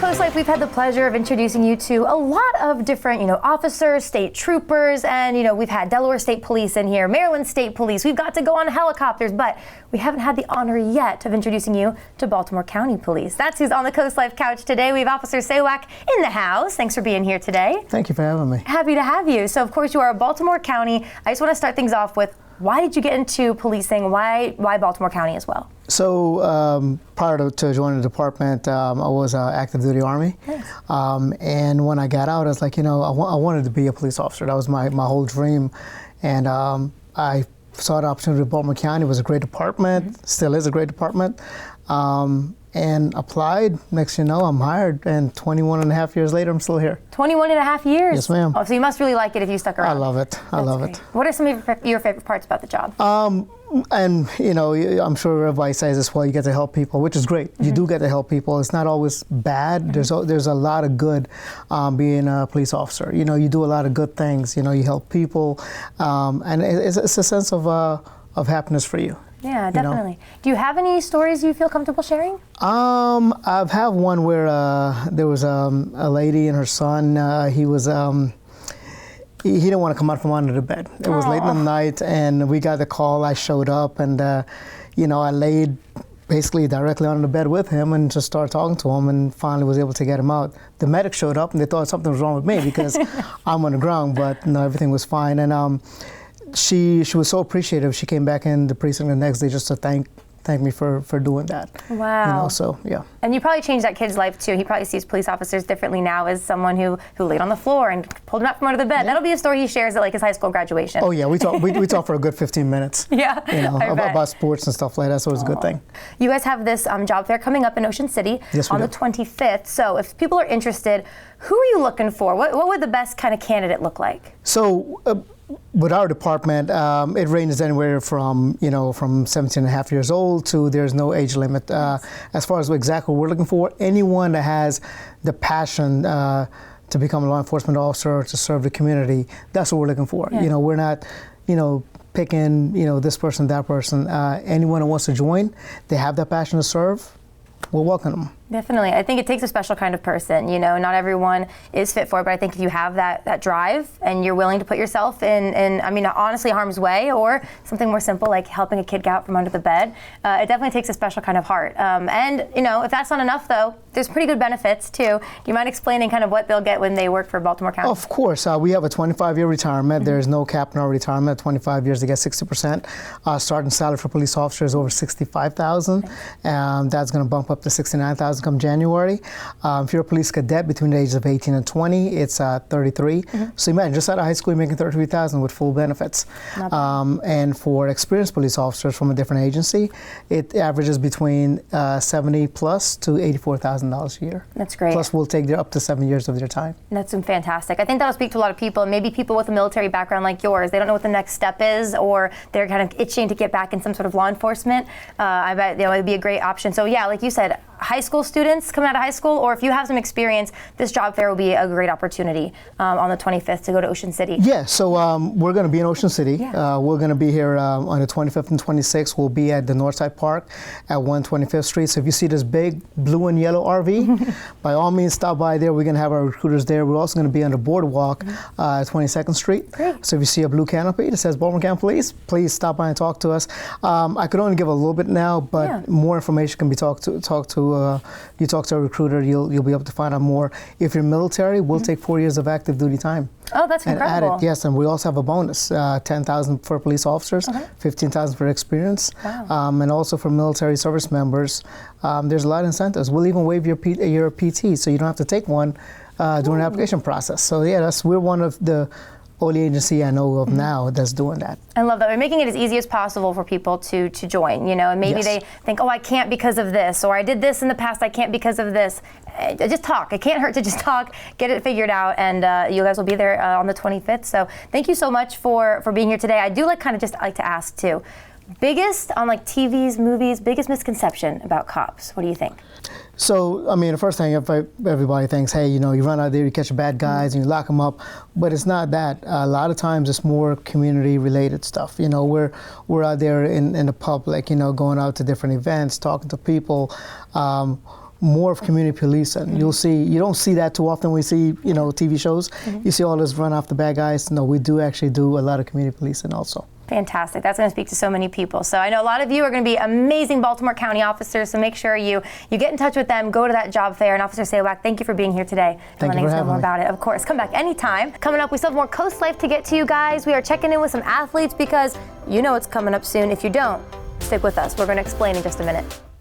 CoastLife, we've had the pleasure of introducing you to a lot of different, officers, state troopers, and, we've had Delaware State Police in here, Maryland State Police. We've got to go on helicopters, but we haven't had the honor yet of introducing you to Baltimore County Police. That's who's on the CoastLife couch today. We have Officer Saywack in the house. Thanks for being here today. Thank you for having me. Happy to have you. So, of course, you are a Baltimore County. I just want to start things off with, why did you get into policing? Why Baltimore County as well? So prior to joining the department, I was active duty Army. Nice. And when I got out, I was like, I wanted to be a police officer. That was my whole dream. And I saw the opportunity at Baltimore County. It was a great department, still is a great department. And applied. Next thing you know, I'm hired, and 21 and a half years later, I'm still here. 21 and a half years? Yes, ma'am. Oh, so you must really like it if you stuck around. I love it. I love it. What are some of your favorite parts about the job? And I'm sure everybody says this, well, you get to help people, which is great. You do get to help people. It's not always bad. There's a lot of good being a police officer. You do a lot of good things. You help people, and it's a sense of happiness for you. Yeah, definitely. Do you have any stories you feel comfortable sharing? I've had one where there was a lady and her son. He didn't want to come out from under the bed. It was late in the night, and we got the call. I showed up, and I laid basically directly on the bed with him and just started talking to him, and finally was able to get him out. The medic showed up, and they thought something was wrong with me because I'm on the ground, but no, everything was fine. And she was so appreciative. She came back in the precinct the next day just to thank me for doing that. Wow. So yeah. And you probably changed that kid's life too. He probably sees police officers differently now as someone who laid on the floor and pulled him out from under the bed. Yeah. That'll be a story he shares at his high school graduation. Oh yeah, we talk for a good 15 minutes. Yeah. About sports and stuff like that. So it's a good thing. You guys have this job fair coming up in Ocean City on the 25th. So if people are interested, who are you looking for? What would the best kind of candidate look like? So. With our department, it ranges anywhere from 17 and a half years old to there's no age limit. As far as exactly what we're looking for, anyone that has the passion to become a law enforcement officer, to serve the community, that's what we're looking for. Yeah. We're not, picking, this person, that person. Anyone who wants to join, they have that passion to serve, we'll welcome them. Definitely. I think it takes a special kind of person. Not everyone is fit for it, but I think if you have that drive and you're willing to put yourself in honestly, harm's way, or something more simple like helping a kid get out from under the bed, it definitely takes a special kind of heart. And if that's not enough, though, there's pretty good benefits, too. Do you mind explaining kind of what they'll get when they work for Baltimore County? Of course. We have a 25-year retirement. There's no cap in our retirement. At 25 years, they get 60%. Starting salary for police officers over $65,000. That's going to bump up to $69,000 come January. If you're a police cadet between the ages of 18 and 20, it's 33. So imagine, just out of high school, you're making $33,000 with full benefits. And for experienced police officers from a different agency, it averages between $70,000 plus to $84,000 a year. That's great. Plus, we'll take up to 7 years of their time. That's fantastic. I think that'll speak to a lot of people, maybe people with a military background like yours. They don't know what the next step is, or they're kind of itching to get back in some sort of law enforcement. I bet it'd be a great option. So yeah, like you said, high school students coming out of high school, or if you have some experience, this job fair will be a great opportunity on the 25th to go to Ocean City. Yeah, so we're going to be in Ocean City. Yeah. We're going to be here on the 25th and 26th. We'll be at the Northside Park at 125th Street. So if you see this big blue and yellow RV, by all means stop by there. We're going to have our recruiters there. We're also going to be on the boardwalk at 22nd Street. Great. So if you see a blue canopy that says Baltimore County Police, please stop by and talk to us. I could only give a little bit now, but more information can be talked to. You talk to a recruiter, you'll be able to find out more. If you're military, we'll take 4 years of active duty time. Oh, that's incredible. Add it, yes, and we also have a bonus, $10,000 for police officers, $15,000 for experience, and also for military service members. There's a lot of incentives. We'll even waive your PT, so you don't have to take one during the application process. So yeah, we're one of the only agency I know of now that's doing that. I love that. We're making it as easy as possible for people to join, and maybe they think, oh, I can't because of this, or I did this in the past, I can't because of this. Just talk. It can't hurt to just talk, get it figured out, and you guys will be there on the 25th. So thank you so much for being here today. I do like to ask too, biggest on TVs, movies, biggest misconception about cops. What do you think? So, the first thing, everybody thinks, hey, you run out there, you catch bad guys, and you lock them up. But it's not that. A lot of times it's more community-related stuff. We're out there in the public, going out to different events, talking to people more of community policing. You don't see that too often. We see, TV shows. You see all this run off the bad guys. No, we do actually do a lot of community policing also. Fantastic. That's going to speak to so many people. So I know a lot of you are going to be amazing Baltimore County officers, so make sure you get in touch with them, go to that job fair. And Officer Saywack, thank you for being here today and letting us know more about it. Of course, come back anytime. Coming up, we still have more CoastLife to get to, you guys. We are checking in with some athletes because you know it's coming up soon. If you don't, stick with us. We're going to explain in just a minute.